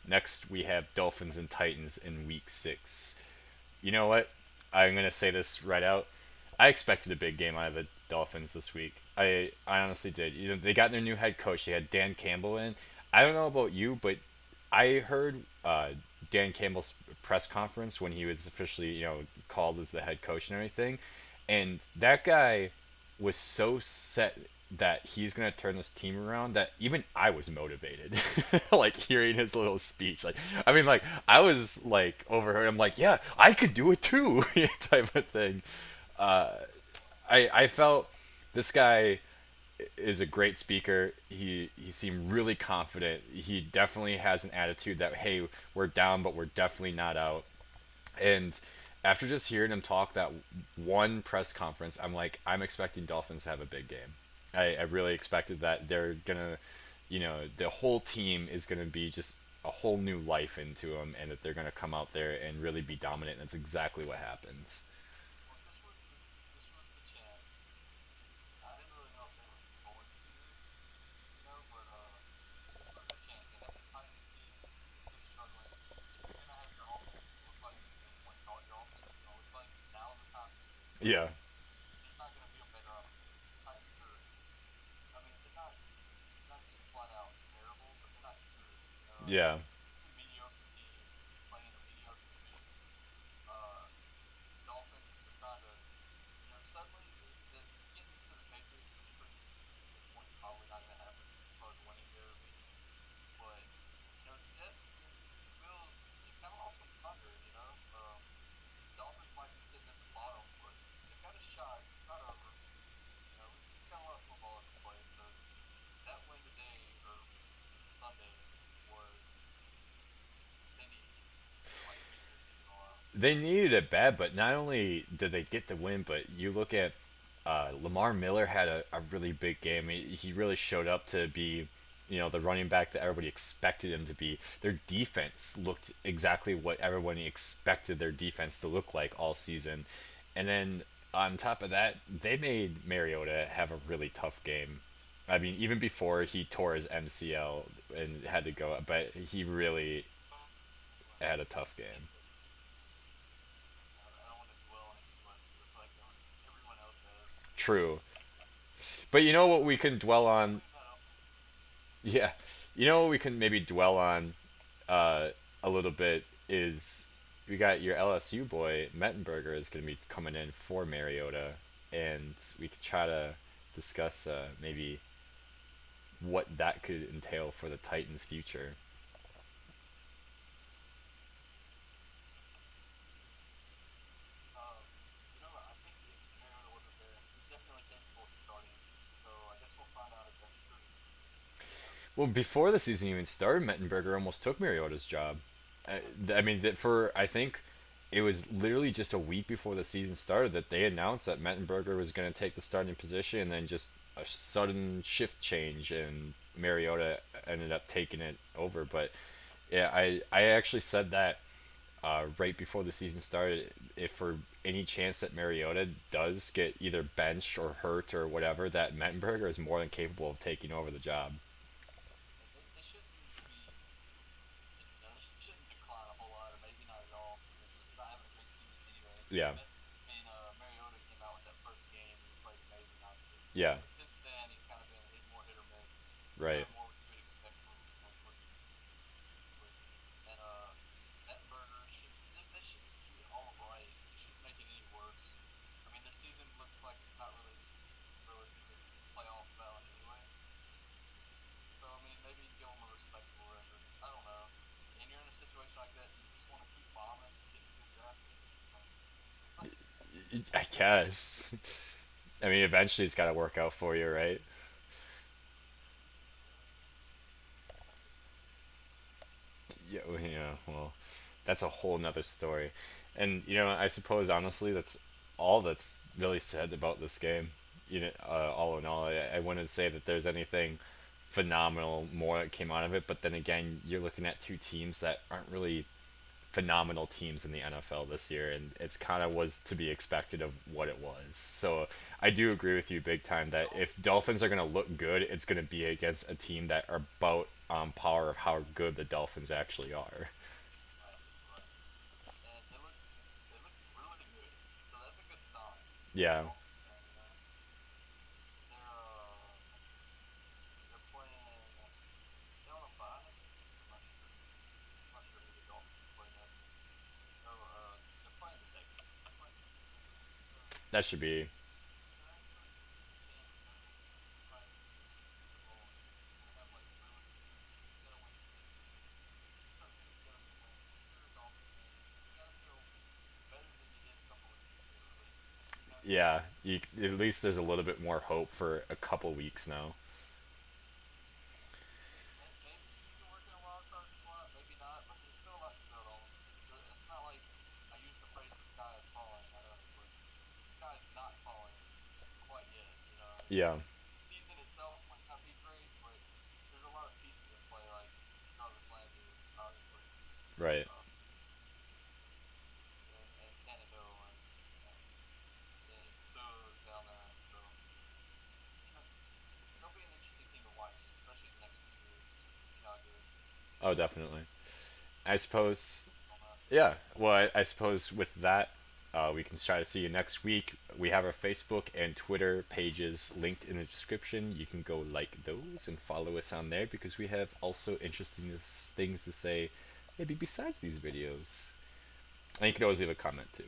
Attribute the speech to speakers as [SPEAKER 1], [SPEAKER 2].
[SPEAKER 1] Next, we have Dolphins and Titans in Week 6. You know what? I'm gonna say this right out. I expected a big game out of the Dolphins this week. I honestly did. They got their new head coach. They had Dan Campbell in. I don't know about you, but I heard Dan Campbell's press conference when he was officially called as the head coach and everything, and that guy was so set that he's gonna turn this team around that even I was motivated, like hearing his little speech. Like, I mean, like I was like overheard. I'm like, yeah, I could do it too, type of thing. I felt this guy is a great speaker. He seemed really confident. He definitely has an attitude that, hey, we're down, but we're definitely not out. And after just hearing him talk that one press conference, I'm like, I'm expecting Dolphins to have a big game. I really expected that they're gonna, the whole team is gonna be just a whole new life into them, and that they're gonna come out there and really be dominant. And that's exactly what happens. Yeah, yeah. They needed it bad, but not only did they get the win, but you look at Lamar Miller had a really big game. He really showed up to be, the running back that everybody expected him to be. Their defense looked exactly what everybody expected their defense to look like all season. And then on top of that, they made Mariota have a really tough game. I mean, even before he tore his MCL and had to go, but he really had a tough game. True. But you know what we can dwell on? Yeah. You know what we can maybe dwell on a little bit is we got your LSU boy, Mettenberger, is going to be coming in for Mariota. And we could try to discuss maybe what that could entail for the Titans' future. Well, before the season even started, Mettenberger almost took Mariota's job. I mean, that for I think it was literally just a week before the season started that they announced that Mettenberger was going to take the starting position, and then just a sudden shift change, and Mariota ended up taking it over. But yeah, I actually said that right before the season started. If for any chance that Mariota does get either benched or hurt or whatever, that Mettenberger is more than capable of taking over the job. Yeah. Yeah. Right. I guess. I mean, eventually it's got to work out for you, right? Yeah. Well, that's a whole nother story. And I suppose honestly, that's all that's really said about this game. All in all, I wouldn't say that there's anything phenomenal more that came out of it. But then again, you're looking at two teams that aren't really phenomenal teams in the NFL this year, and it's kind of was to be expected of what it was. So I do agree with you big time that if Dolphins are going to look good, it's going to be against a team that are about power of how good the Dolphins actually are.
[SPEAKER 2] Right, right. And they look really good. So that's a good sign, as a
[SPEAKER 1] Yeah,
[SPEAKER 2] Dolphins fan. They're playing. Is they on a bye? I'm not sure. I'm not sure who the Dolphins are playing next. Oh, they're playing the Texans. They're playing the Texans this week. So
[SPEAKER 1] that should be.
[SPEAKER 2] they're actually a chance. They might make the Super Bowl, and you're gonna have like really. You gotta win 6. You start getting together some wins. If you're a Dolphins fan, you gotta feel better than you did a couple of weeks ago, at least. You have to.
[SPEAKER 1] Yeah, at least there's a little bit more hope for a couple weeks now.
[SPEAKER 2] Maybe you can work in a wild card spot, maybe not, but there's still a lot to build on. It's not like I used the phrase "the sky is falling." I know, but the sky's not falling quite yet.
[SPEAKER 1] Yeah,
[SPEAKER 2] The season itself might not be great, but there's a lot of pieces in play, like Jarvis Landry, obviously,
[SPEAKER 1] right.
[SPEAKER 2] um, and Canado and and Su's down there. So they'll be an interesting team to watch, especially the next 2 years, just to see how good.
[SPEAKER 1] Oh, definitely. I suppose.
[SPEAKER 2] On that.
[SPEAKER 1] Yeah. Well, I suppose with that, we can try to see you next week. We have our Facebook and Twitter pages linked in the description. You can go like those and follow us on there because we have also interesting things to say, maybe besides these videos. And you can always leave a comment too.